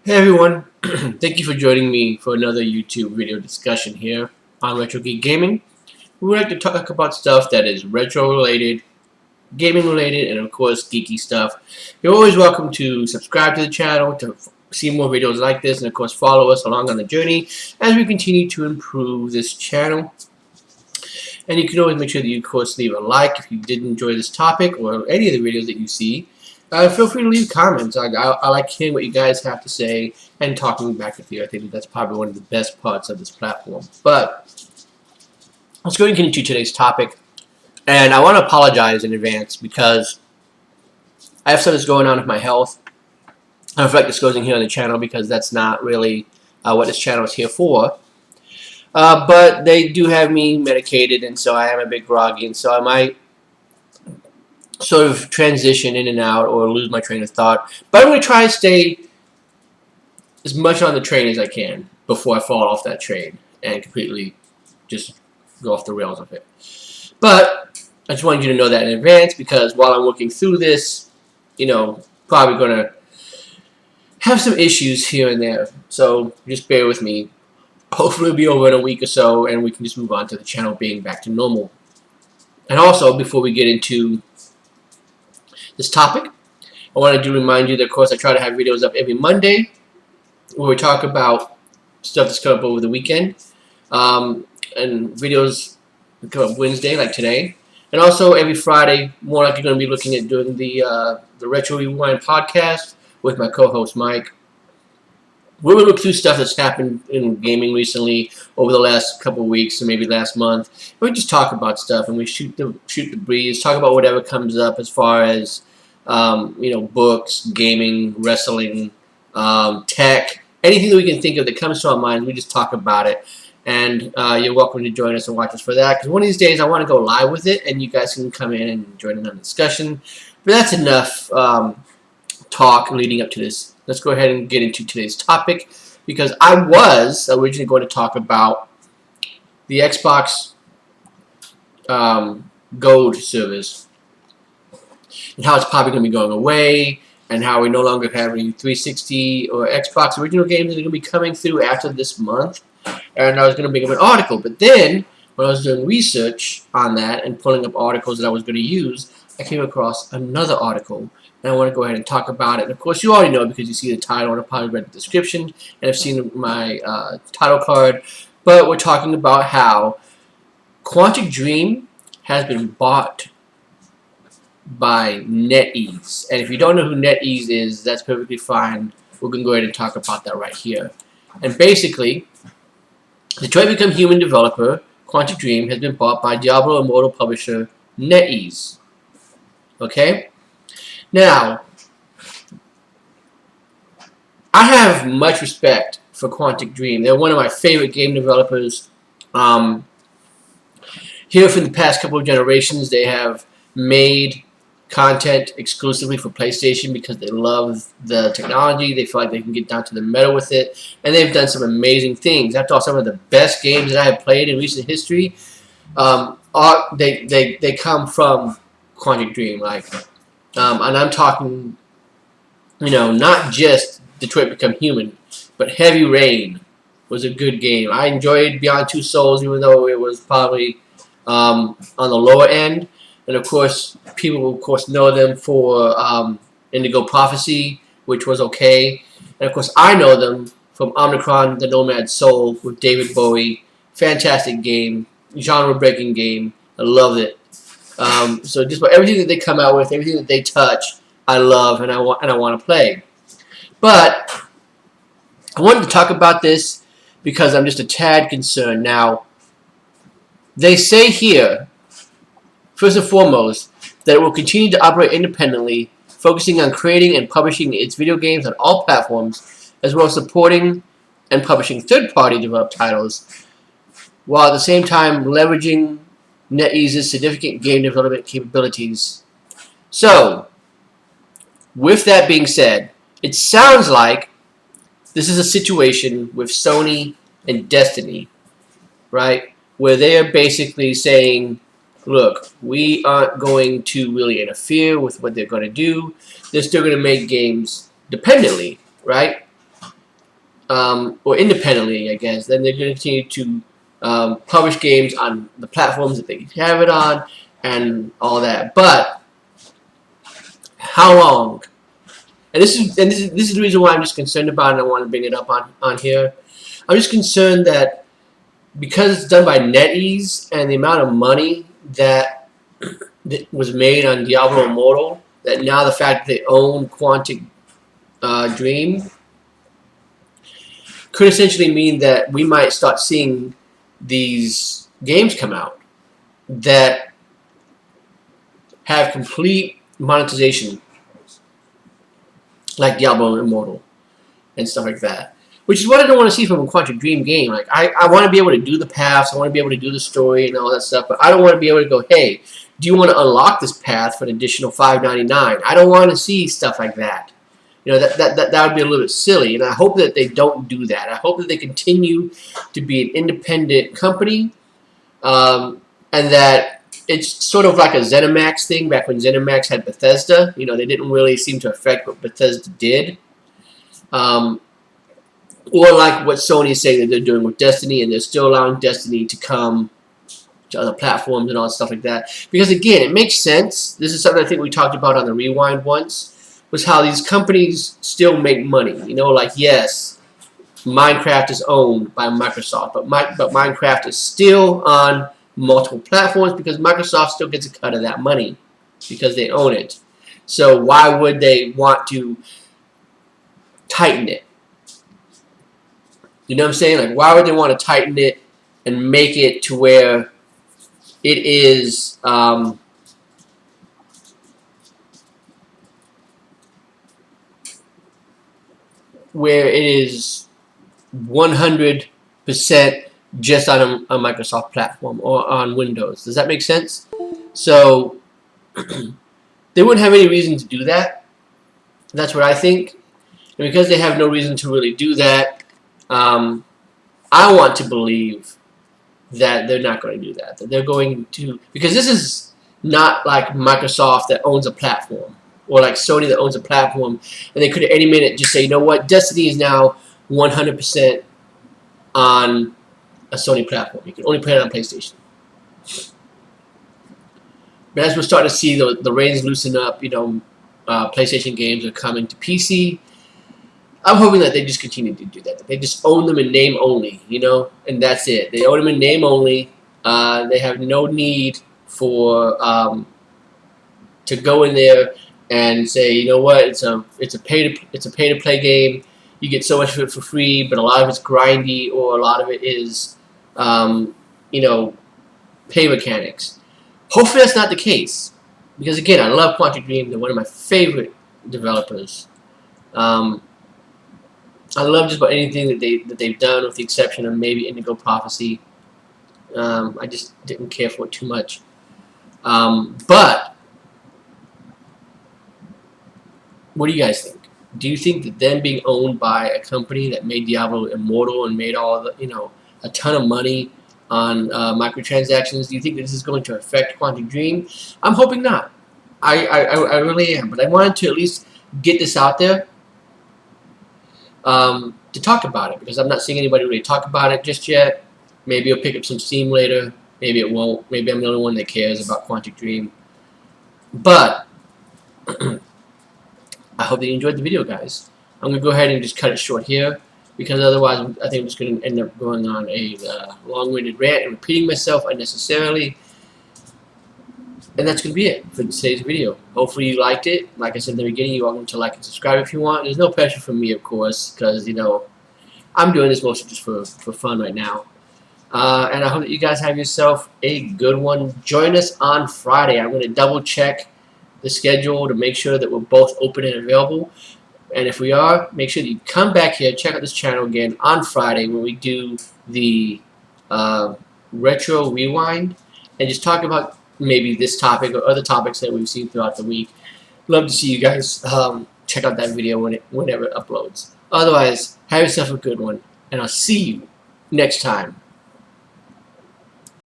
Hey everyone, thank you for joining me for another YouTube video discussion here on Retro Geek Gaming. We like to talk about stuff that is retro related, gaming related, and of course geeky stuff. You're always welcome to subscribe to the channel to see more videos like this, and of course follow us along on the journey as we continue to improve this channel. And you can always make sure that you of course leave a like if you did enjoy this topic or any of the videos that you see. Feel free to leave comments. I like hearing what you guys have to say and talking back with you. I think that's probably one of the best parts of this platform. But let's go into today's topic. And I want to apologize in advance because I have something that's going on with my health. I don't feel like disclosing here on the channel because that's not really what this channel is here for. But they do have me medicated, and so I am a bit groggy, and so I might sort of transition in and out or lose my train of thought. But I'm going to try to stay as much on the train as I can before I fall off that train and completely just go off the rails of it. But I just wanted you to know that in advance because while I'm working through this, probably going to have some issues here and there. So just bear with me. Hopefully it'll be over in a week or so and we can just move on to the channel being back to normal. And also, before we get into this topic, I wanted to remind you that, of course, I try to have videos up every Monday where we talk about stuff that's come up over the weekend, and videos that come up Wednesday, like today, and also every Friday, more likely going to be looking at doing the Retro Rewind podcast with my co-host Mike. We're going to look through stuff that's happened in gaming recently over the last couple of weeks or maybe last month. We just talk about stuff and we shoot the breeze, talk about whatever comes up as far as books, gaming, wrestling, tech, anything that we can think of that comes to our minds. We just talk about it, and you're welcome to join us and watch us for that. Because one of these days I want to go live with it, and you guys can come in and join in on the discussion. But that's enough talk leading up to this. Let's go ahead and get into today's topic, because I was originally going to talk about the Xbox Gold service and how it's probably going to be going away, and how we no longer have any 360 or Xbox original games that are going to be coming through after this month. And I was going to bring up an article, but then when I was doing research on that and pulling up articles that I was going to use, I came across another article, and I want to go ahead and talk about it. And of course, you already know because you see the title and I've probably read the description and have seen my title card. But we're talking about how Quantic Dream has been bought by NetEase. And if you don't know who NetEase is, that's perfectly fine. We're going to go ahead and talk about that right here. And basically, Detroit Become Human developer Quantic Dream has been bought by Diablo Immortal publisher NetEase. Okay? Now, I have much respect for Quantic Dream. They're one of my favorite game developers. Here for the past couple of generations, they have made content exclusively for PlayStation because they love the technology. They feel like they can get down to the metal with it, and they've done some amazing things. After all, some of the best games that I have played in recent history, they come from Quantic Dream. And I'm talking, not just Detroit Become Human, but Heavy Rain was a good game. I enjoyed Beyond Two Souls, even though it was probably on the lower end. And of course, people know them for Indigo Prophecy, which was okay. And of course, I know them from Omicron, the Nomad Soul with David Bowie. Fantastic game, genre-breaking game. I loved it. So just about everything that they come out with, everything that they touch, I love and I want to play. But I wanted to talk about this because I'm just a tad concerned. Now, they say here, first and foremost, that it will continue to operate independently, focusing on creating and publishing its video games on all platforms, as well as supporting and publishing third-party developed titles, while at the same time leveraging NetEase's significant game development capabilities. So, with that being said, it sounds like this is a situation with Sony and Destiny, right? Where they are basically saying, look, we aren't going to really interfere with what they're going to do. They're still going to make games dependently, right? or independently, I guess, then they're going to continue to publish games on the platforms that they have it on and all that. But how long? And this is the reason why I'm just concerned about it. And I want to bring it up on here. I'm just concerned that because it's done by NetEase and the amount of money that was made on Diablo Immortal, that now the fact that they own Quantic Dream could essentially mean that we might start seeing these games come out that have complete monetization, like Diablo Immortal and stuff like that. Which is what I don't want to see from a Quantic Dream game. Like I want to be able to do the paths, I want to be able to do the story and all that stuff, but I don't want to be able to go, hey, do you want to unlock this path for an additional $5.99? I don't want to see stuff like that. You know, that would be a little bit silly, and I hope that they don't do that. I hope that they continue to be an independent company, and that it's sort of like a ZeniMax thing back when ZeniMax had Bethesda. You know, they didn't really seem to affect what Bethesda did. Or like what Sony is saying that they're doing with Destiny, and they're still allowing Destiny to come to other platforms and all that stuff like that. Because again, it makes sense. This is something I think we talked about on the Rewind once, was how these companies still make money. You know, like yes, Minecraft is owned by Microsoft, but Minecraft is still on multiple platforms because Microsoft still gets a cut of that money because they own it. So why would they want to tighten it? You know what I'm saying? Like, why would they want to tighten it and make it to where it is where it is 100% just on a Microsoft platform or on Windows? Does that make sense? So they wouldn't have any reason to do that. That's what I think. And because they have no reason to really do that, I want to believe that they're not going to do that. That they're going to, because this is not like Microsoft that owns a platform, or like Sony that owns a platform, and they could at any minute just say, you know what, Destiny is now 100% on a Sony platform. You can only play it on PlayStation. But as we're starting to see the reins loosen up, you know, PlayStation games are coming to PC. I'm hoping that they just continue to do that. That they just own them in name only, you know, and that's it. They own them in name only. They have no need for to go in there and say, you know what, it's a pay to play game. You get so much of it for free, but a lot of it's grindy, or a lot of it is, you know, pay mechanics. Hopefully that's not the case, because again, I love Quantic Dream. They're one of my favorite developers. I love just about anything that they've done, with the exception of maybe Indigo Prophecy. I just didn't care for it too much. But what do you guys think? Do you think that them being owned by a company that made Diablo Immortal and made all the, you know, a ton of money on microtransactions, do you think that this is going to affect Quantic Dream? I'm hoping not. I really am. But I wanted to at least get this out there. To talk about it, because I'm not seeing anybody really talk about it just yet. Maybe it'll pick up some steam later. Maybe it won't. Maybe I'm the only one that cares about Quantic Dream. But I hope that you enjoyed the video, guys. I'm going to go ahead and just cut it short here, because otherwise I think I'm just going to end up going on a long-winded rant and repeating myself unnecessarily. And that's going to be it for today's video. Hopefully you liked it. Like I said in the beginning, you're welcome to like and subscribe if you want. There's no pressure from me, of course, because, you know, I'm doing this mostly just for fun right now. And I hope that you guys have yourself a good one. Join us on Friday. I'm going to double check the schedule to make sure that we're both open and available. And if we are, make sure that you come back here, check out this channel again on Friday when we do the Retro Rewind, and just talk about maybe this topic or other topics that we've seen throughout the week. Love to see you guys check out that video whenever it uploads. Otherwise, have yourself a good one, and I'll see you next time.